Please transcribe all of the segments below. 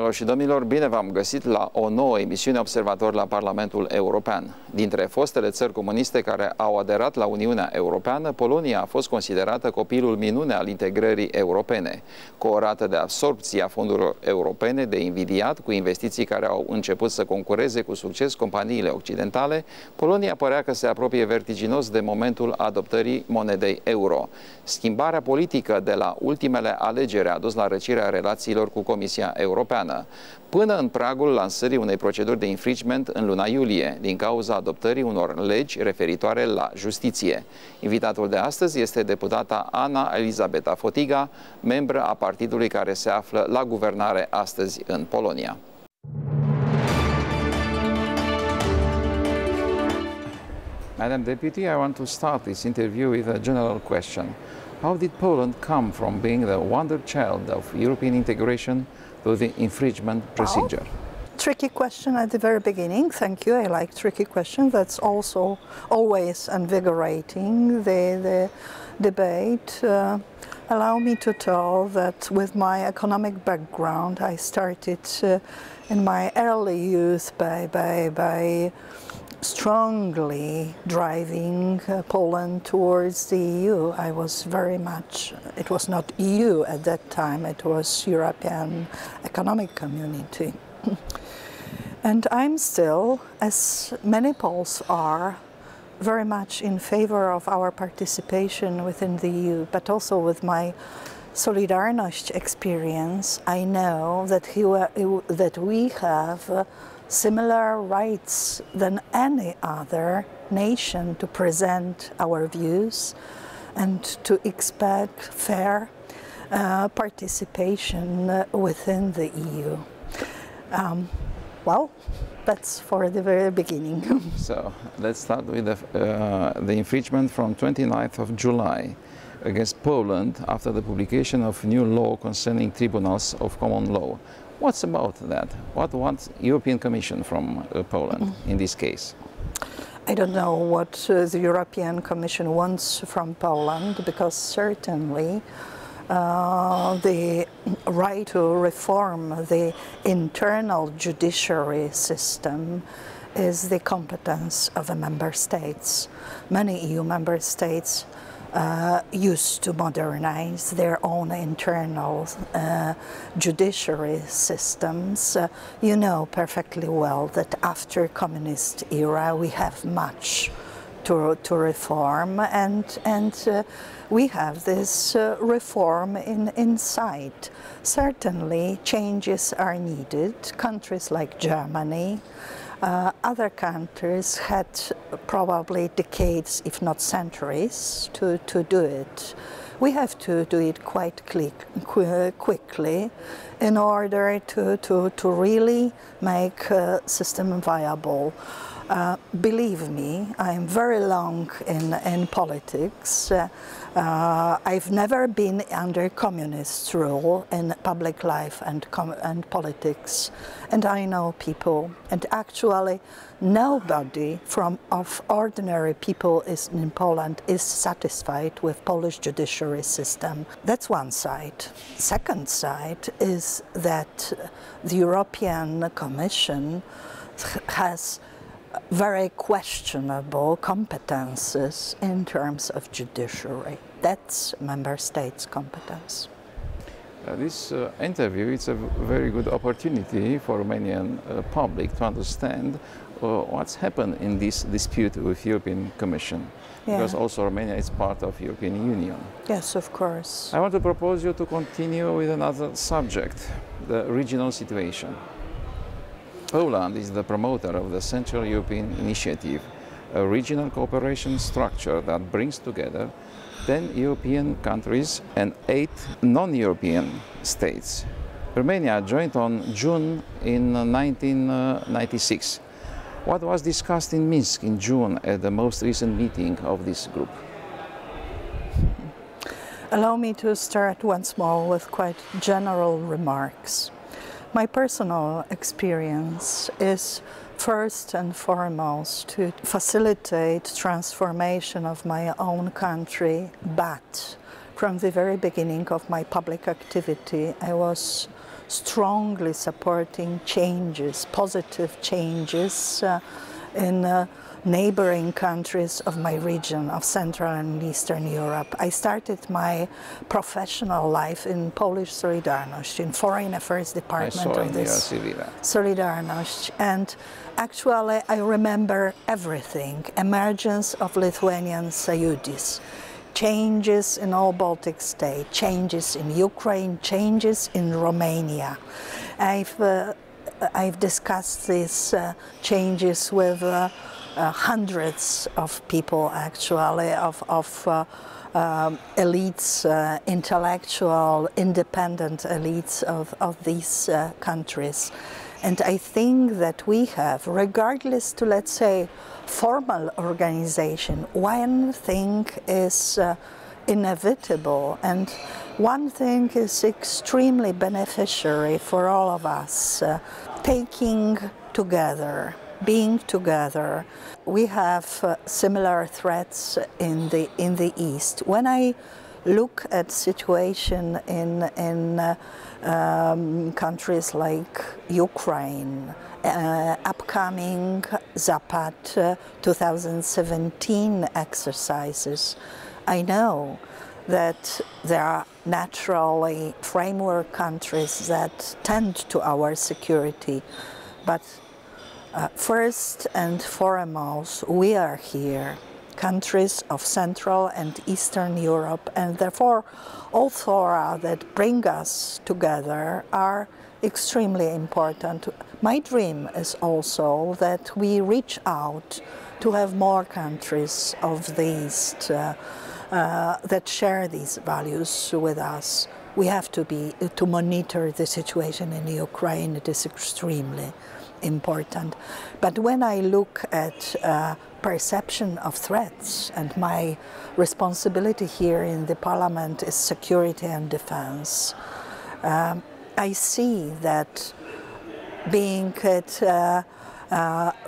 Doamnelor și domnilor, bine v-am găsit la o nouă emisiune Observatori la Parlamentul European. Dintre fostele țări comuniste care au aderat la Uniunea Europeană, Polonia a fost considerată copilul minune al integrării europene, cu o rată de absorbție a fondurilor europene de invidiat, cu investiții care au început să concureze cu succes companiile occidentale. Polonia părea că se apropie vertiginos de momentul adoptării monedei euro. Schimbarea politică de la ultimele alegeri a dus la răcirea relațiilor cu Comisia Europeană, până în pragul lansării unei proceduri de infringement în luna iulie, din cauza adoptării unor legi referitoare la justiție. Invitatul de astăzi este deputata Anna Elżbieta Fotyga, membră a partidului care se află la guvernare astăzi în Polonia. Madam Deputy, I want to start this interview with a general question. How did Poland come from being the wonder child of European integration to the infringement procedure? Tricky question at the very beginning. Thank you. I like tricky questions. That's also always invigorating the debate. Allow me to tell that with my economic background, I started in my early youth by strongly driving Poland towards the EU. I was very much, it was not EU at that time, it was European Economic Community. And I'm still, as many Poles are, very much in favor of our participation within the EU, but also with my Solidarność experience, I know that we have similar rights than any other nation to present our views and to expect fair participation within the EU. Well, that's for the very beginning. So let's start with the infringement from 29th of July against Poland after the publication of new law concerning tribunals of common law. What's about that? What wants European Commission from Poland in this case? I don't know what the European Commission wants from Poland, because certainly the right to reform the internal judiciary system is the competence of the member states. Many EU member states used to modernize their own internal judiciary systems. You know perfectly well that after communist era we have much to reform, and we have this reform in sight. Certainly changes are needed. Countries like Germany, other countries had probably decades, if not centuries, to do it. We have to do it quite quickly in order to really make a system viable. Believe me, I am very long in politics. I've never been under communist rule in public life and politics, and I know people. And actually, nobody of ordinary people in Poland is satisfied with Polish judiciary system. That's one side. Second side is that the European Commission has very questionable competences in terms of judiciary. That's member states' competence. This interview is a very good opportunity for Romanian public to understand what's happened in this dispute with European Commission, because also Romania is part of European Union. Yes, of course. I want to propose you to continue with another subject, the regional situation. Poland is the promoter of the Central European Initiative, a regional cooperation structure that brings together 10 European countries and 8 non-European states. Romania joined on June in 1996. What was discussed in Minsk in June at the most recent meeting of this group? Allow me to start once more with quite general remarks. My personal experience is first and foremost to facilitate transformation of my own country, but from the very beginning of my public activity I was strongly supporting changes, positive changes in neighboring countries of my region of Central and Eastern Europe. I started my professional life in Polish Solidarność, in Foreign Affairs Department of this Solidarność, and actually I remember everything: emergence of Lithuanian Sąjūdis, changes in all Baltic states, changes in Ukraine, changes in Romania. I've discussed these changes with hundreds of people, actually, of elites, intellectual, independent elites of these countries. And I think that we have, regardless to, let's say, formal organization, one thing is inevitable, and one thing is extremely beneficiary for all of us, taking together, being together. We have similar threats in the East. When I look at situation in countries like Ukraine, upcoming Zapad 2017 exercises, I know that there are naturally framework countries that tend to our security, but first and foremost, we are here, countries of Central and Eastern Europe, and therefore all fora that bring us together are extremely important. My dream is also that we reach out to have more countries of the East that share these values with us. We have to monitor the situation in Ukraine. It is extremely important. But when I look at perception of threats, and my responsibility here in the Parliament is security and defense, I see that being at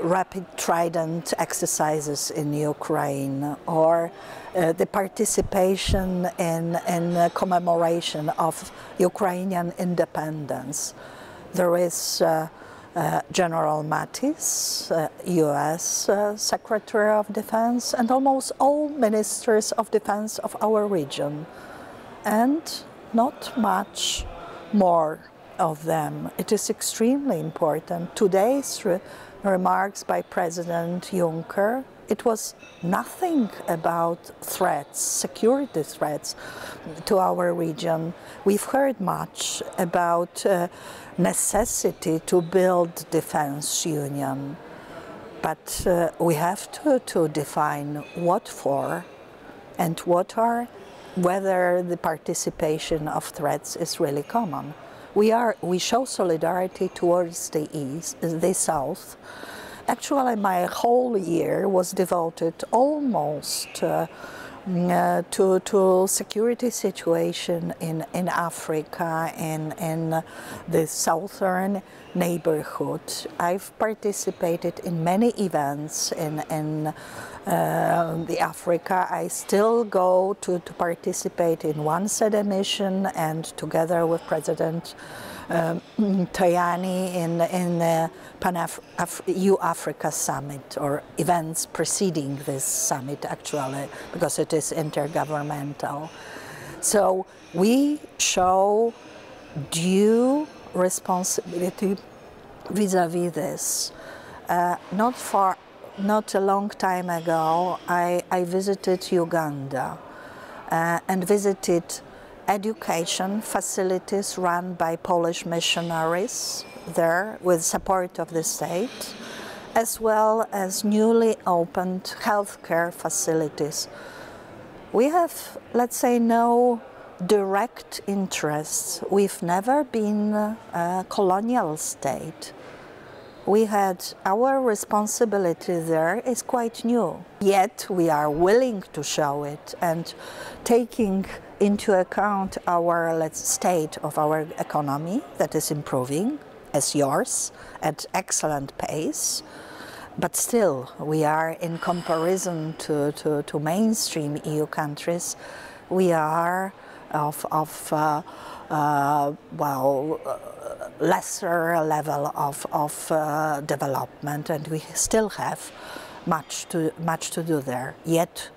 rapid trident exercises in Ukraine, or the participation in commemoration of Ukrainian independence, there is General Mattis, US Secretary of Defense, and almost all ministers of defense of our region, and not much more of them. It is extremely important. Today's remarks by President Juncker, it was nothing about threats, security threats to our region. We've heard much about necessity to build defense union, but we have to define what for and whether the participation of threats is really common. We show solidarity towards the South. Actually, my whole year was devoted almost to security situation in Africa and in the southern neighborhood. I've participated in many events in the Africa. I still go to participate in one SEDE mission, and together with President Tajani in the EU-Africa summit, or events preceding this summit, actually, because it is intergovernmental. So we show due responsibility vis-à-vis this. Not a long time ago, I visited Uganda and visited education facilities run by Polish missionaries there with support of the state, as well as newly opened healthcare facilities. We have, let's say, no direct interests. We've never been a colonial state. We had our responsibility there is quite new, yet we are willing to show it, and taking into account our state of our economy that is improving, as yours, at excellent pace, but still we are, in comparison to mainstream EU countries, we are lesser level of development, and we still have much to do there. Yet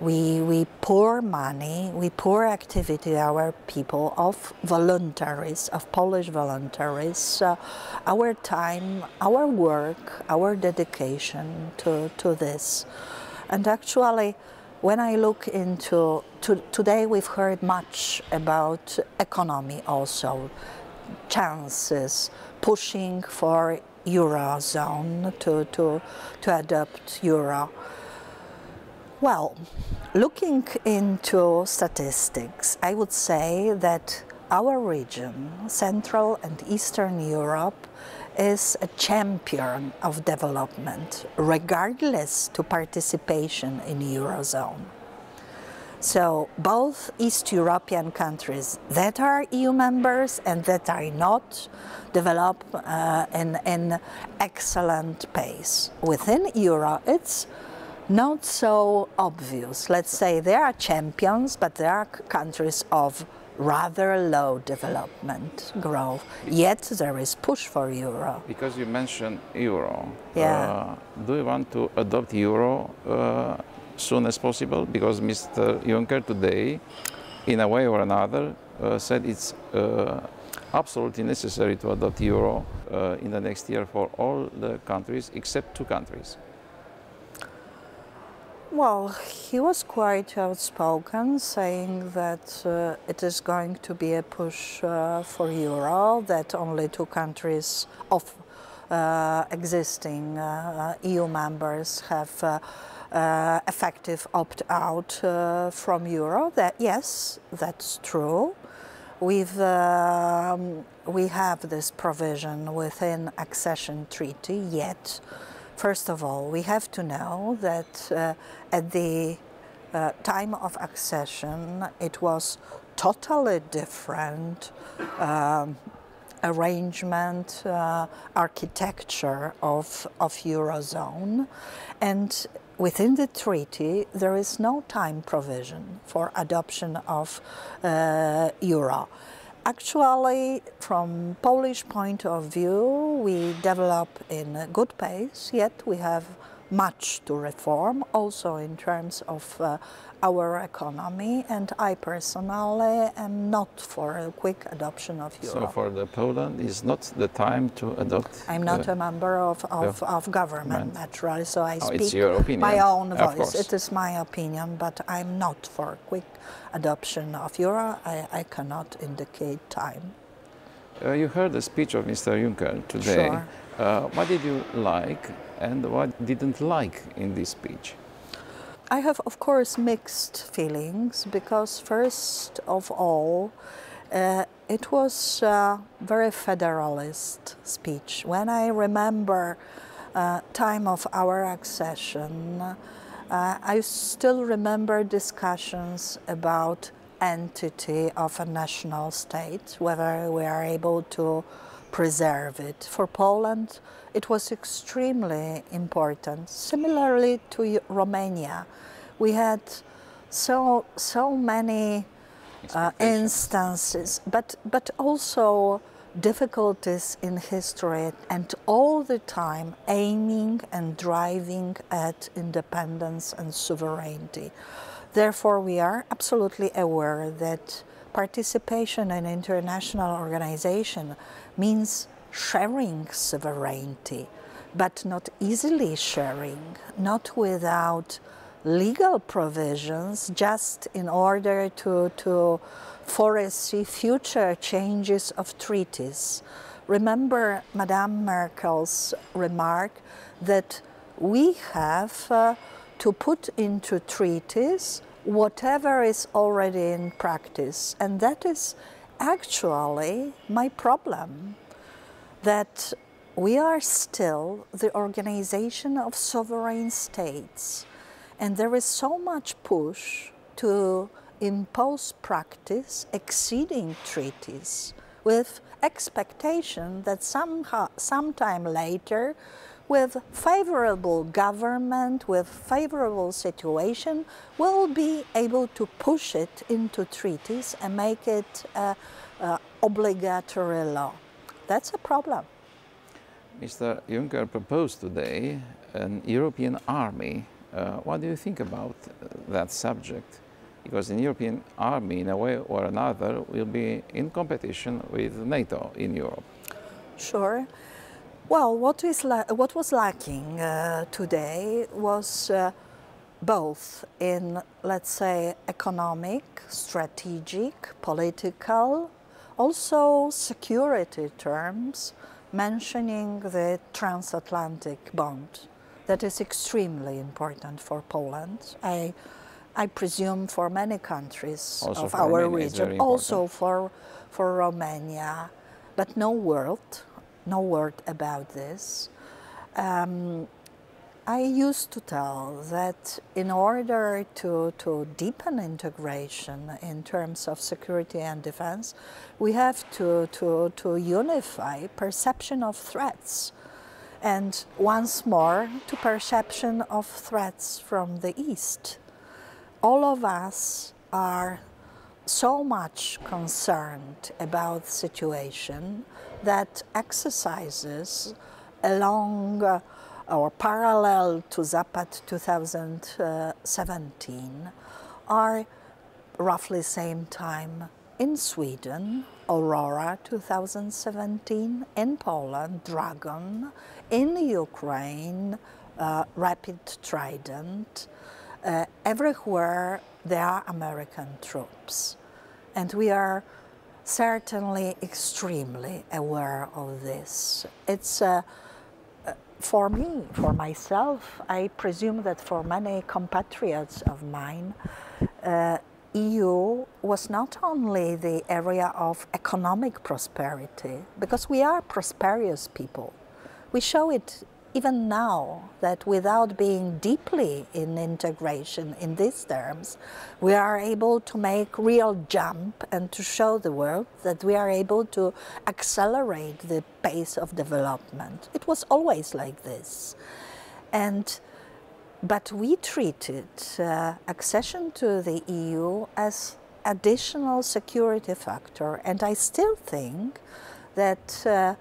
we pour money, we pour activity, our people, of voluntaries, of Polish voluntaries, our time, our work, our dedication to this. And actually, when I look into, today we've heard much about economy also, chances, pushing for Eurozone to adopt Euro. Well, looking into statistics, I would say that our region, Central and Eastern Europe, is a champion of development, regardless to participation in Eurozone. So both East European countries that are EU members and that are not develop in excellent pace. Within Euro, it's not so obvious. Let's say there are champions, but there are countries of rather low development growth. Yet there is push for Euro. Because you mentioned Euro, yeah. Do you want to adopt Euro soon as possible? Because Mr. Juncker today, in a way or another, said it's absolutely necessary to adopt Euro in the next year for all the countries except 2 countries. Well, he was quite outspoken, saying that it is going to be a push for Euro, that only 2 countries of existing EU members have effective opt-out from Euro. That, yes, that's true. We have this provision within accession treaty, yet first of all, we have to know that at the time of accession, it was totally different arrangement, architecture of Eurozone, and within the treaty, there is no time provision for adoption of Euro. Actually, from Polish point of view, we develop in a good pace, yet we have much to reform, also in terms of our economy, and I personally am not for a quick adoption of Euro. So for the Poland is not the time to adopt? I'm not a member of government, naturally, so I speak your opinion. My own voice. Of course. It is my opinion, but I'm not for quick adoption of Euro. I cannot indicate time. You heard the speech of Mr. Juncker today. Sure. What did you like and what didn't like in this speech? I have, of course, mixed feelings, because first of all, it was a very federalist speech. When I remember time of our accession, I still remember discussions about entity of a national state, whether we are able to preserve it. For Poland, it was extremely important. Similarly to Romania, we had so many instances, but also difficulties in history, and all the time aiming and driving at independence and sovereignty. Therefore, we are absolutely aware that participation in international organization means sharing sovereignty, but not easily sharing, not without legal provisions, just in order to foresee future changes of treaties. Remember Madame Merkel's remark that we have to put into treaties whatever is already in practice, and that is actually my problem, that we are still the organization of sovereign states, and there is so much push to impose practice exceeding treaties with expectation that sometime later, with favorable government, with favorable situation, we'll be able to push it into treaties and make it obligatory law. That's a problem. Mr. Juncker proposed today an European army. What do you think about that subject? Because the European army, in a way or another, will be in competition with NATO in Europe. Sure. Well, what was lacking today was both in, let's say, economic, strategic, political, also security terms, mentioning the transatlantic bond that is extremely important for Poland. I presume for many countries also of our Romania region, also for Romania, but no word about this. I used to tell that in order to deepen integration in terms of security and defense, we have to unify perception of threats. And once more, to perception of threats from the East. All of us are so much concerned about the situation that exercises along or parallel to Zapad 2017 are roughly same time in Sweden, Aurora 2017, in Poland, Dragon, in Ukraine, Rapid Trident. Everywhere there are American troops. And we are certainly extremely aware of this. It's for me, for myself, I presume that for many compatriots of mine, EU was not only the area of economic prosperity, because we are prosperous people. We show it even now that without being deeply in integration in these terms, we are able to make real jump and to show the world that we are able to accelerate the pace of development. It was always like this. But we treated accession to the EU as additional security factor, and I still think that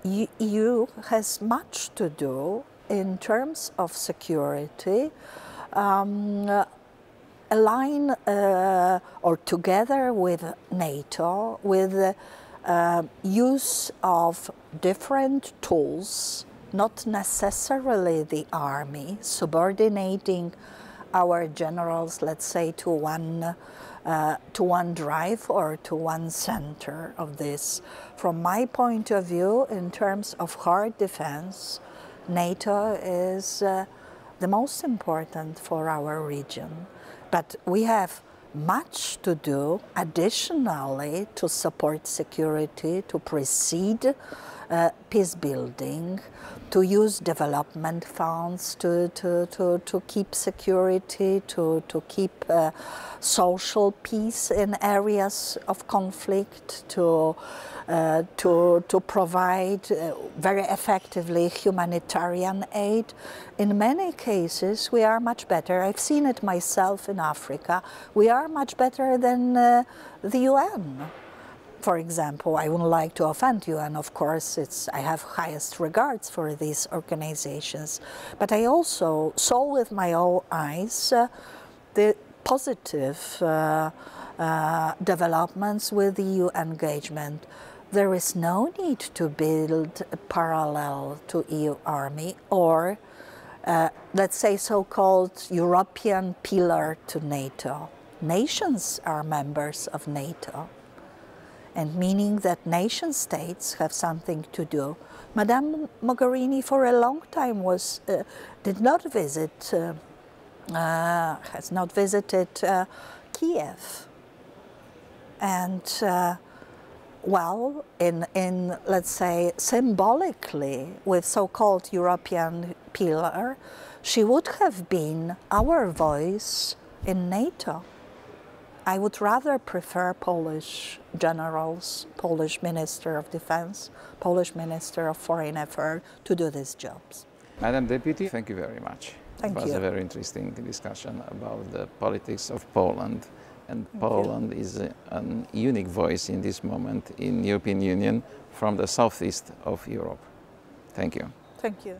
EU has much to do in terms of security, align or together with NATO, with use of different tools, not necessarily the army, subordinating our generals, let's say, to one drive or to one center of this. From my point of view, in terms of hard defense, NATO is the most important for our region. But we have much to do additionally to support security, to precede peace building, to use development funds to keep security, to keep social peace in areas of conflict, to provide very effectively humanitarian aid. In many cases, we are much better. I've seen it myself in Africa. We are much better than the UN. For example, I wouldn't like to offend UN, of course, I have highest regards for these organizations, but I also saw with my own eyes the positive developments with the EU engagement. There is no need to build a parallel to EU army or, let's say, so-called European pillar to NATO. Nations are members of NATO, and meaning that nation states have something to do. Madame Mogherini for a long time has not visited Kiev. And well, in let's say symbolically, with so-called European pillar, she would have been our voice in NATO. I would rather prefer Polish generals, Polish Minister of Defense, Polish Minister of Foreign Affairs to do these jobs. Madam Deputy, thank you very much. Thank you. It was a very interesting discussion about the politics of Poland And Poland is a unique voice in this moment in the European Union from the southeast of Europe. Thank you. Thank you.